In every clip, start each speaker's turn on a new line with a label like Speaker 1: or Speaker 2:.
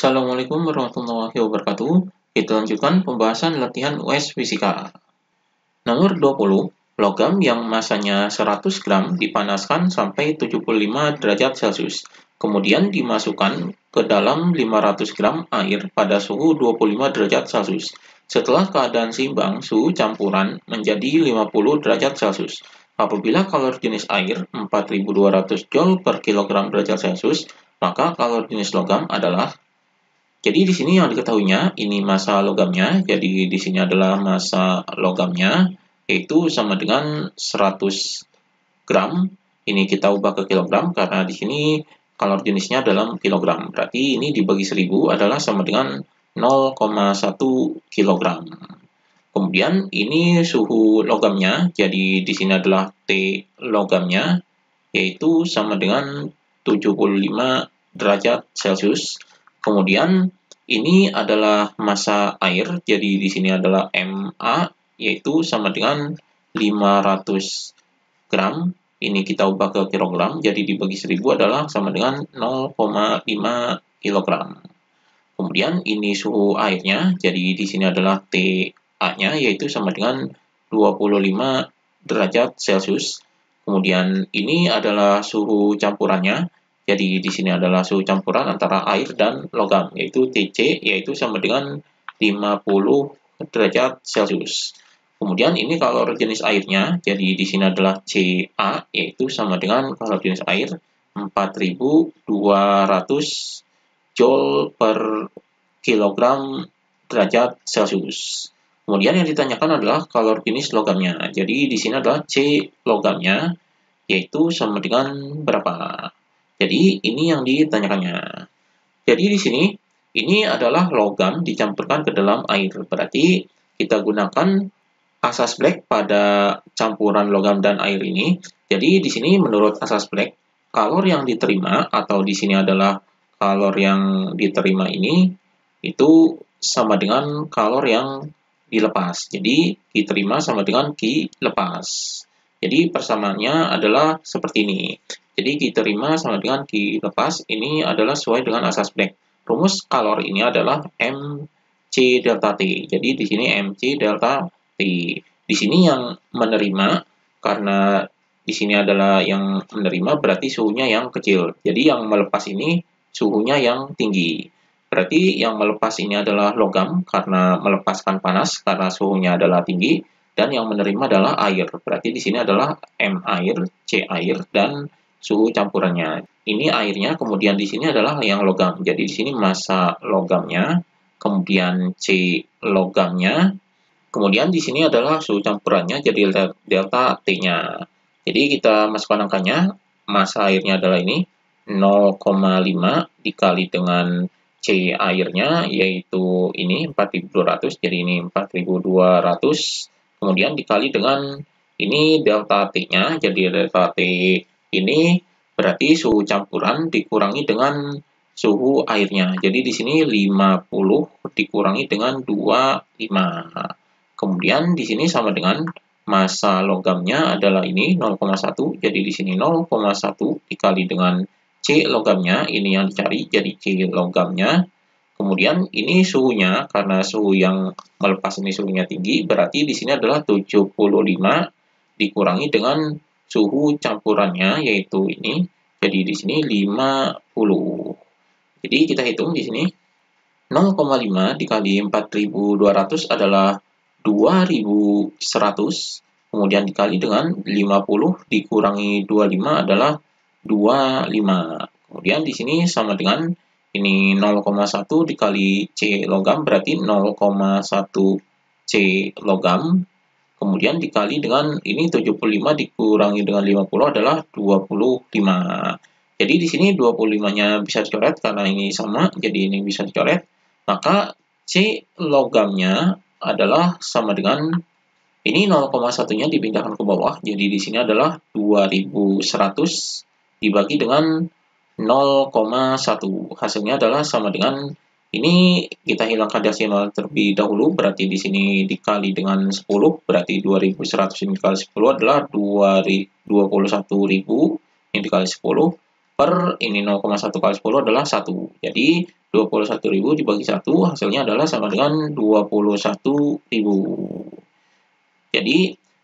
Speaker 1: Assalamualaikum warahmatullahi wabarakatuh. Kita lanjutkan pembahasan latihan US Fisika. Nomor 20, logam yang masanya 100 gram dipanaskan sampai 75 derajat Celcius. Kemudian dimasukkan ke dalam 500 gram air pada suhu 25 derajat Celcius. Setelah keadaan seimbang, suhu campuran menjadi 50 derajat Celcius. Apabila kalori jenis air 4200 Joule per kilogram derajat Celcius, maka kalori jenis logam adalah. Jadi di sini yang diketahuinya ini massa logamnya. Jadi di sini adalah massa logamnya yaitu sama dengan 100 gram. Ini kita ubah ke kilogram karena di sini kalori jenisnya dalam kilogram. Berarti ini dibagi 1000 adalah sama dengan 0,1 kilogram. Kemudian ini suhu logamnya. Jadi di sini adalah T logamnya yaitu sama dengan 75 derajat Celcius. Kemudian ini adalah massa air, jadi di sini adalah MA, yaitu sama dengan 500 gram. Ini kita ubah ke kilogram, jadi dibagi 1000 adalah sama dengan 0,5 kilogram. Kemudian ini suhu airnya, jadi di sini adalah TA-nya, yaitu sama dengan 25 derajat Celcius. Kemudian ini adalah suhu campurannya. Jadi di sini adalah suhu campuran antara air dan logam, yaitu Tc, yaitu sama dengan 50 derajat Celcius. Kemudian ini kalori jenis airnya, jadi di sini adalah Ca, yaitu sama dengan kalori jenis air 4200 Joule per kilogram derajat Celcius. Kemudian yang ditanyakan adalah kalori jenis logamnya. Jadi di sini adalah C logamnya, yaitu sama dengan berapa? Jadi ini yang ditanyakannya. Jadi di sini ini adalah logam dicampurkan ke dalam air. Berarti kita gunakan asas Black pada campuran logam dan air ini. Jadi di sini menurut asas Black, kalor yang diterima atau di sini adalah kalor yang diterima ini itu sama dengan kalor yang dilepas. Jadi diterima sama dengan dilepas. Jadi persamaannya adalah seperti ini. Jadi diterima sama dengan dilepas ini adalah sesuai dengan asas Black. Rumus kalor ini adalah MC delta T. Jadi di sini MC delta T. Di sini yang menerima karena di sini adalah yang menerima berarti suhunya yang kecil. Jadi yang melepas ini suhunya yang tinggi. Berarti yang melepas ini adalah logam karena melepaskan panas karena suhunya adalah tinggi. Dan yang menerima adalah air. Berarti di sini adalah M air, C air, dan suhu campurannya. Ini airnya, kemudian di sini adalah yang logam. Jadi di sini massa logamnya, kemudian C logamnya, kemudian di sini adalah suhu campurannya, jadi delta T-nya. Jadi kita masukkan angkanya, massa airnya adalah ini, 0,5 dikali dengan C airnya, yaitu ini 4200, jadi ini 4200, kemudian dikali dengan ini delta T-nya, jadi delta T ini berarti suhu campuran dikurangi dengan suhu airnya. Jadi di sini 50 dikurangi dengan 25. Kemudian di sini sama dengan massa logamnya adalah ini 0,1. Jadi di sini 0,1 dikali dengan C logamnya, ini yang dicari, jadi C logamnya. Kemudian ini suhunya, karena suhu yang melepas ini suhunya tinggi, berarti di sini adalah 75 dikurangi dengan suhu campurannya, yaitu ini. Jadi di sini 50. Jadi kita hitung di sini 0,5 dikali 4200 adalah 2100. Kemudian dikali dengan 50 dikurangi 25 adalah 25. Kemudian di sini sama dengan ini 0,1 dikali C logam berarti 0,1 C logam. Kemudian dikali dengan ini 75 dikurangi dengan 50 adalah 25. Jadi di sini 25-nya bisa dicoret karena ini sama, jadi ini bisa dicoret. Maka C logamnya adalah sama dengan ini 0,1-nya dipindahkan ke bawah. Jadi di sini adalah 2100 dibagi dengan 0,1. Hasilnya adalah sama dengan ini kita hilangkan desimal terlebih dahulu, berarti di sini dikali dengan 10, berarti 2100 ini dikali 10 adalah 21.000 yang dikali 10 per ini 0,1 kali 10 adalah 1. Jadi 21.000 dibagi 1 hasilnya adalah sama dengan 21.000. Jadi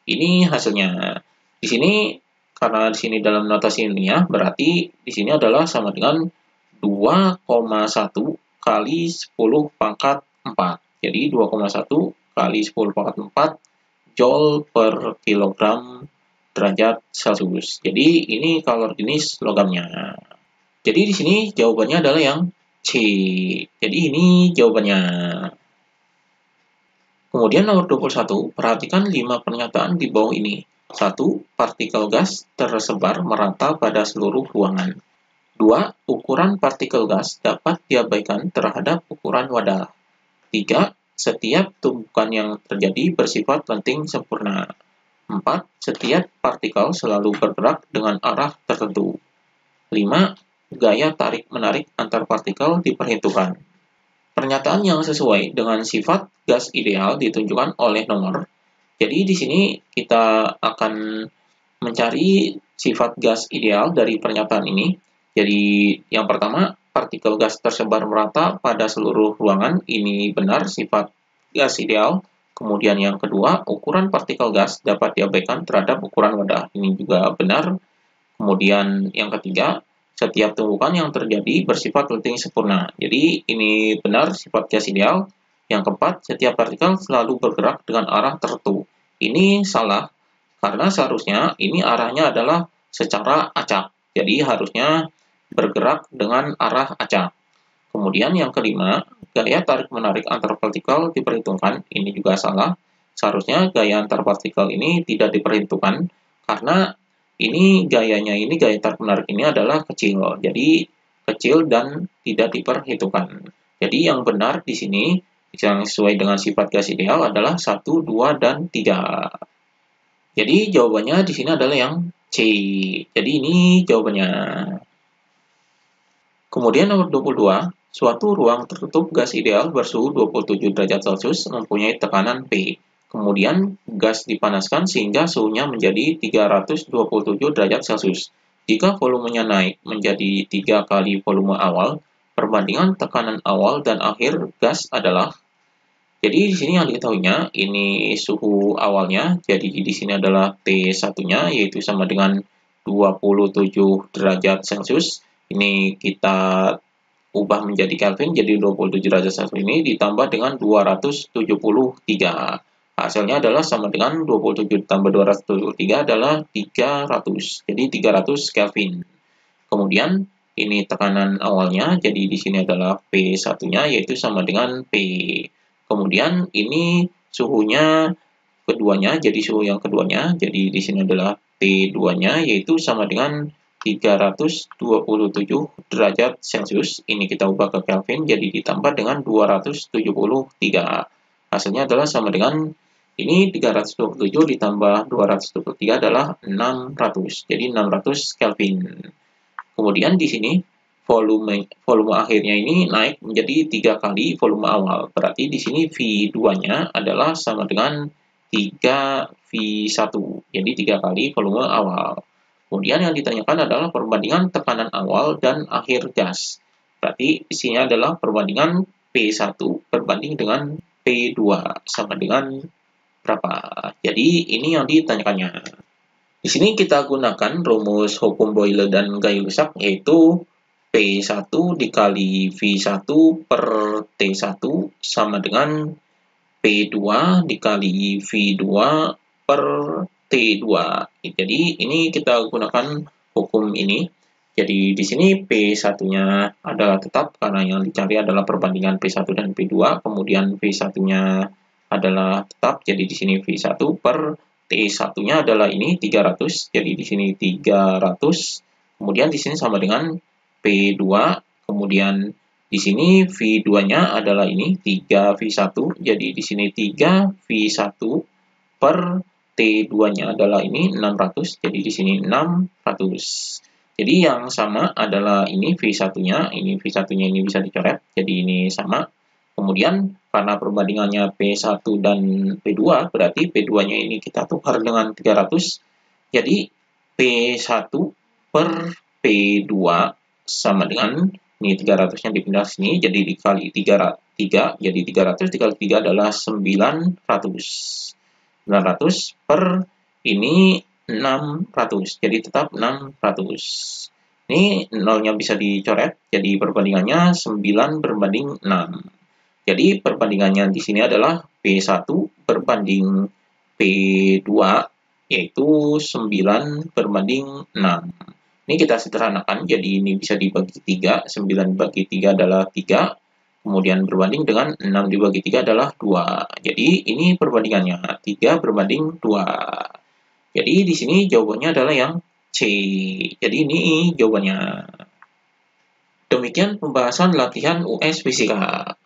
Speaker 1: ini hasilnya. Di sini karena di sini dalam notasi ilmiah berarti di sini adalah sama dengan 2,1 kali 10 pangkat 4. Jadi 2,1 kali 10 pangkat 4 Joule per kilogram derajat Celcius. Jadi ini kalori jenis logamnya. Jadi di sini jawabannya adalah yang C. Jadi ini jawabannya. Kemudian nomor 21, perhatikan 5 pernyataan di bawah ini. 1. Partikel gas tersebar merata pada seluruh ruangan. 2. Ukuran partikel gas dapat diabaikan terhadap ukuran wadah. 3. Setiap tumpukan yang terjadi bersifat lenting sempurna. 4. Setiap partikel selalu bergerak dengan arah tertentu. 5. Gaya tarik-menarik antar partikel diperhitungkan. Pernyataan yang sesuai dengan sifat gas ideal ditunjukkan oleh nomor. Jadi di sini kita akan mencari sifat gas ideal dari pernyataan ini. Jadi yang pertama, partikel gas tersebar merata pada seluruh ruangan. Ini benar sifat gas ideal. Kemudian yang kedua, ukuran partikel gas dapat diabaikan terhadap ukuran wadah. Ini juga benar. Kemudian yang ketiga, setiap tumpukan yang terjadi bersifat lenting sempurna. Jadi ini benar sifat gas ideal. Yang keempat, setiap partikel selalu bergerak dengan arah tertentu. Ini salah, karena seharusnya ini arahnya adalah secara acak. Jadi harusnya bergerak dengan arah acak. Kemudian yang kelima, gaya tarik-menarik antar partikel diperhitungkan. Ini juga salah. Seharusnya gaya antar partikel ini tidak diperhitungkan karena ini gaya tarik-menarik ini adalah kecil. Jadi kecil dan tidak diperhitungkan. Jadi yang benar di sini yang sesuai dengan sifat gas ideal adalah 1, 2, dan 3. Jadi jawabannya di sini adalah yang C. Jadi ini jawabannya. Kemudian nomor 22, suatu ruang tertutup gas ideal bersuhu 27 derajat Celcius mempunyai tekanan P. Kemudian gas dipanaskan sehingga suhunya menjadi 327 derajat Celcius. Jika volumenya naik menjadi 3 kali volume awal, perbandingan tekanan awal dan akhir gas adalah. Jadi di sini yang diketahuinya ini suhu awalnya. Jadi di sini adalah T1-nya yaitu sama dengan 27 derajat Celcius. Ini kita ubah menjadi Kelvin, jadi 27 derajat Celcius ini ditambah dengan 273. Hasilnya adalah sama dengan 27 ditambah 273 adalah 300. Jadi 300 Kelvin. Kemudian ini tekanan awalnya, jadi di sini adalah P1-nya yaitu sama dengan P. Kemudian ini suhunya keduanya, jadi suhu yang keduanya, jadi di sini adalah T2-nya yaitu sama dengan 327 derajat Celcius. Ini kita ubah ke Kelvin, jadi ditambah dengan 273. Hasilnya adalah sama dengan ini 327 ditambah 273 adalah 600. Jadi 600 Kelvin. Kemudian di sini volume akhirnya ini naik menjadi 3 kali volume awal. Berarti di sini V2-nya adalah sama dengan 3V1. Jadi 3 kali volume awal. Kemudian yang ditanyakan adalah perbandingan tekanan awal dan akhir gas. Berarti di sini adalah perbandingan P1 berbanding dengan P2 sama dengan berapa. Jadi ini yang ditanyakannya. Di sini kita gunakan rumus hukum Boyle dan Gay-Lussac yaitu P1 dikali V1 per T1 sama dengan P2 dikali V2 per T2. Jadi ini kita gunakan hukum ini. Jadi di sini P1-nya adalah tetap karena yang dicari adalah perbandingan P1 dan P2. Kemudian V1-nya adalah tetap. Jadi di sini V1 per T1-nya adalah ini 300. Jadi di sini 300. Kemudian di sini sama dengan P2. Kemudian di sini V2-nya adalah ini 3V1. Jadi di sini 3V1 per T2-nya adalah ini 600, jadi di sini 600. Jadi yang sama adalah ini V1-nya, ini bisa dicoret, jadi ini sama. Kemudian karena perbandingannya P1 dan P2, berarti P2-nya ini kita tukar dengan 300. Jadi P1 per P2 sama dengan, ini 300-nya dipindah sini, jadi dikali 3, jadi 300 dikali 3 adalah 900. 900 per ini 600, jadi tetap 600. Ini nolnya bisa dicoret, jadi perbandingannya 9 berbanding 6. Jadi perbandingannya di sini adalah P1 berbanding P2, yaitu 9 berbanding 6. Ini kita sederhanakan, jadi ini bisa dibagi 3, 9 dibagi 3 adalah 3, kemudian berbanding dengan 6 dibagi 3 adalah 2. Jadi ini perbandingannya, 3 berbanding 2. Jadi di sini jawabannya adalah yang C. Jadi ini jawabannya. Demikian pembahasan latihan US Fisika.